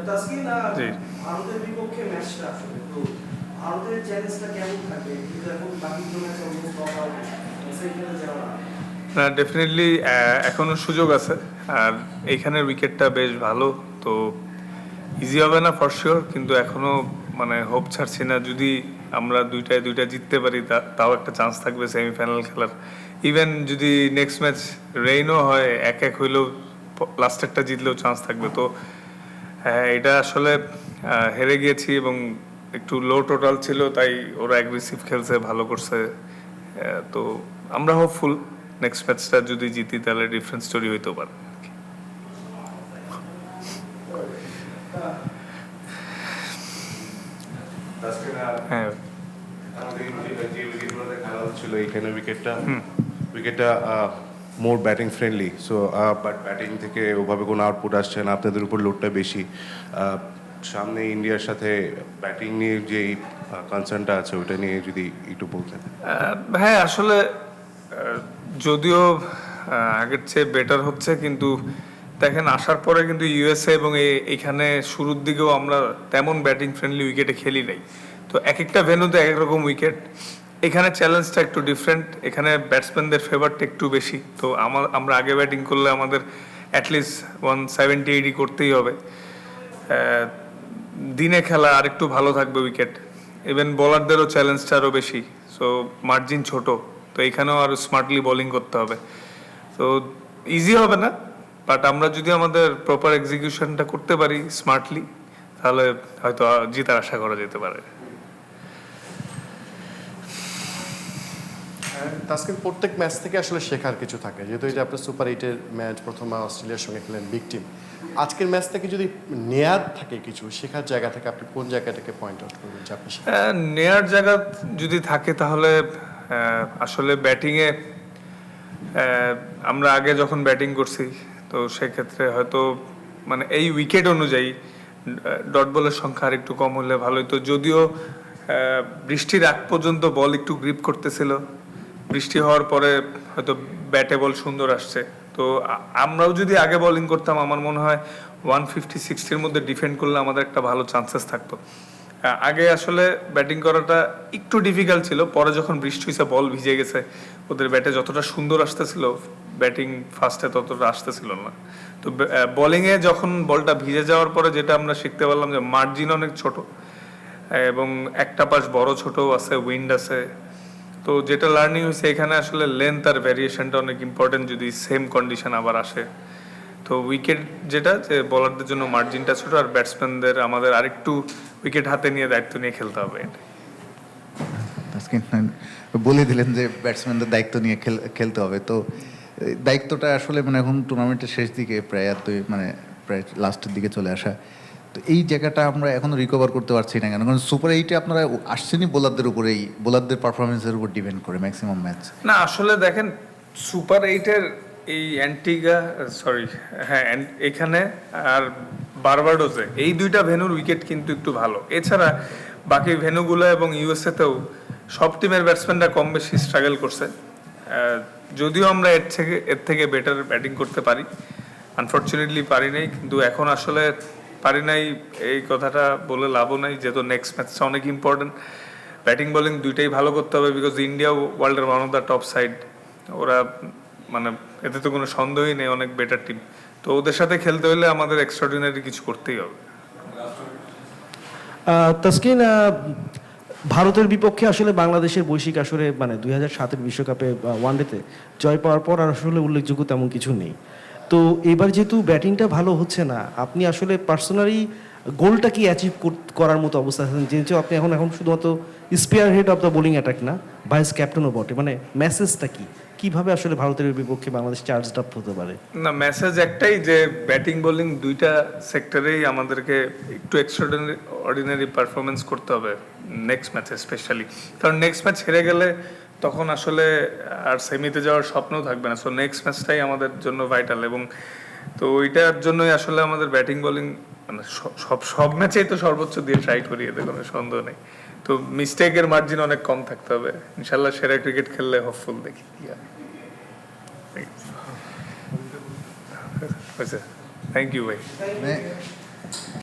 তাসকিন, ভারতের বিপক্ষে ম্যাচটা আসলে তো ভারতের চ্যালেঞ্জটা কেমন থাকবে? এখন বাকি দুটো ম্যাচ অলমোস্ট নক আউট, সেমিফাইনালে যাওয়া। না, ডেফিনেটলি এখনো সুযোগ আছে। আর এইখানের উইকেটটা বেশ ভালো, তো ইজি হবে না ফর শিওর, কিন্তু এখনো মানে হোপ ছাড়ছি না। যদি আমরা দুইটা জিততে পারি তাও একটা চান্স থাকবে সেমিফাইনাল খেলার। ইভেন যদি নেক্সট ম্যাচ রেইনও হয়, 1-1 হইলেও লাস্টেরটা জিতলেও চান্স থাকবে। তো হ্যাঁ, এটা আসলে হেরে গিয়েছি এবং একটু লো টোটাল ছিল, তাই ওরা অ্যাগ্রেসিভ খেলছে, ভালো করছে। তো আমরা হোপফুল নেক্সট ম্যাচটা যদি জিতি তাহলে ডিফারেন্ট স্টোরি হইতে পারে। হ্যাঁ, আমাদের যে উইকেটগুলোতে খেলা হচ্ছিল এইখানে উইকেটটা more batting friendly, so but batting থেকে ওভাবে কোনো আউটপুট আসছে না, আপনাদের উপর লোডটা বেশি। সামনে ইন্ডিয়ার সাথে ব্যাটিং নিয়ে যে কনসার্নটা আছে ওটা নিয়ে যদি একটু বলতেন। হ্যাঁ, আসলে যদিও আগের চেয়ে বেটার হচ্ছে, কিন্তু দেখেন আসার পরে কিন্তু ইউএসএ এবং এইখানে শুরুর দিকেও আমরা তেমন ব্যাটিং ফ্রেন্ডলি উইকেটে খেলি নাই। তো এক একটা ভেন্যুতে এক এক রকম উইকেট। এখানে চ্যালেঞ্জটা একটু ডিফারেন্ট, এখানে ব্যাটসম্যানদের ফেভারটা একটু বেশি। তো আমরা আগে ব্যাটিং করলে আমাদের অ্যাটলিস্ট 170-80 করতেই হবে। দিনে খেলা আর একটু ভালো থাকবে উইকেট। ইভেন বোলারদেরও চ্যালেঞ্জটা আরও বেশি, সো মার্জিন ছোট, তো এখানেও আরও স্মার্টলি বোলিং করতে হবে। তো ইজি হবে না, বাট আমরা যদি আমাদের প্রপার এক্সিকিউশনটা করতে পারি স্মার্টলি, তাহলে হয়তো জিতার আশা করা যেতে পারে। তাসকিন, প্রত্যেক ম্যাচ থেকে আসলে শেখার কিছু থাকে, যেহেতু এটা আপনার সুপার 8-এর ম্যাচ, প্রথমবার অস্ট্রেলিয়ার সঙ্গে খেলেন, বিগ টিম। আজকের ম্যাচ থেকে যদি নেয়ার থাকে কিছু শেখার জায়গা থেকে, আপনি কোন জায়গাটাকে পয়েন্ট আউট করবেন যে আপনি নেয়ার জায়গা যদি থাকে তাহলে আসলে ব্যাটিংয়ে আমরা আগে যখন ব্যাটিং করছি, তো সেক্ষেত্রে হয়তো মানে এই উইকেট অনুযায়ী ডট বলের সংখ্যা আর একটু কম হলে ভালোই। তো যদিও বৃষ্টির আগ পর্যন্ত বল একটু গ্রিপ করতেছিল, বৃষ্টি হওয়ার পরে হয়তো ব্যাটে বল সুন্দর আসছে। তো আমরাও যদি আগে বোলিং করতাম, আমার মনে হয় 150-60-র মধ্যে ডিফেন্ড করলে আমাদের একটা ভালো চান্সেস থাকতো। আগে আসলে ব্যাটিং করাটা একটু ডিফিকাল্ট ছিল, পরে যখন বৃষ্টি হয়েছে বল ভিজে গেছে, ওদের ব্যাটে যতটা সুন্দর আসতেছিল ব্যাটিং ফার্স্টে ততটা আসতেছিল না। তো বোলিংয়ে যখন বলটা ভিজে যাওয়ার পরে যেটা আমরা শিখতে পারলাম যে মার্জিন অনেক ছোট এবং একটা পাশ বড় ছোট আছে, উইন্ড আছে। তো যেটা লার্নিং হয়েছে এখানে আসলে লেন্থ আর ভ্যারিয়েশনটা অনেক ইম্পর্টেন্ট যদি সেম কন্ডিশন আবার আসে। তো উইকেট যেটা যে বলারদের জন্য মার্জিনটা ছোট, আর ব্যাটসম্যানদের আমাদের আরেকটু উইকেট হাতে নিয়ে দায়িত্ব নিয়ে খেলতে হবে। বলে দিলেন যে ব্যাটসম্যানদের দায়িত্ব নিয়ে খেলতে হবে। তো দায়িত্বটা আসলে মানে এখন টুর্নামেন্টের শেষ দিকে প্রায় প্রায় লাস্টের দিকে চলে আসা, তো এই জায়গাটা আমরা এখনো রিকভার করতে পারছি না কেন? কারণ সুপার 8-এ আপনারা আসছেনই বোলারদের উপরেই, বোলারদের পারফরমেন্সের উপর ডিপেন্ড করে ম্যাক্সিমাম ম্যাচ। না, আসলে দেখেন সুপার 8-এর এই এখানে আর বারবাডোসে এই দুইটা ভেন্যুর উইকেট কিন্তু একটু ভালো। এছাড়া বাকি ভেন্যুগুলো এবং ইউএসএতেও সব টিমের ব্যাটসম্যানরা কম বেশি স্ট্রাগল করছে। যদিও আমরা এর থেকে বেটার ব্যাটিং করতে পারি, আনফর্চুনেটলি পারি নাই। কিন্তু এখন আসলে পারি নাই এই কথাটা বলে লাভও নাই, যেহেতু নেক্সট ম্যাচটা অনেক ইম্পর্টেন্ট। ব্যাটিং বোলিং দুইটাই ভালো করতে হবে, বিকজ ইন্ডিয়া ওয়ার্ল্ডের one of the top side. ওরা মানে এতে তো কোনো সন্দেহই নেই, অনেক বেটার টিম। তো ওদের সাথে খেলতে হলে আমাদের এক্সট্রাঅর্ডিনারি কিছু করতেই হবে। তাসকিন, ভারতের বিপক্ষে আসলে বাংলাদেশের বৈশ্বিক আসরে 2007-এর বিশ্বকাপে ওয়ানডেতে জয় পাওয়ার পর আর আসলে উল্লেখযোগ্য তেমন কিছু নেই। তো এবার যেহেতু ব্যাটিংটা ভালো হচ্ছে না, আপনি আসলে পার্সোনালি গোলটা কি অ্যাচিভ করার মতো অবস্থা আছেন? যেহেতু আপনি এখন শুধুমাত্র spare head of the bowling attack না, ভাইস ক্যাপ্টেনও বটে, মেসেজটা কি, কিভাবে আসলে ভারতের বিপক্ষে বাংলাদেশ চার্জড আপ হতে পারে? না, মেসেজ একটাই যে ব্যাটিং বোলিং দুইটা সেক্টরেই আমাদেরকে একটু এক্সট্রাঅর্ডিনারি পারফরমেন্স করতে হবে নেক্সট ম্যাচে স্পেশালি। কারণ নেক্সট ম্যাচ হেরে গেলে তখন আসলে আর সেমিতে যাওয়ার স্বপ্নও থাকবে না। সো নেক্সট ম্যাচটাই আমাদের জন্য ভাইটাল, এবং তো ওইটার জন্যই আসলে আমাদের ব্যাটিং বোলিং সব ম্যাচেই তো সর্বোচ্চ দিয়ে ট্রাই করি, এতে কোনো সন্দেহ নেই। তো মিস্টেকের মার্জিন অনেক কম থাকতে হবে। ইনশাল্লাহ সেরা ক্রিকেট খেললে হোপফুল দেখি। থ্যাংক ইউ ভাই।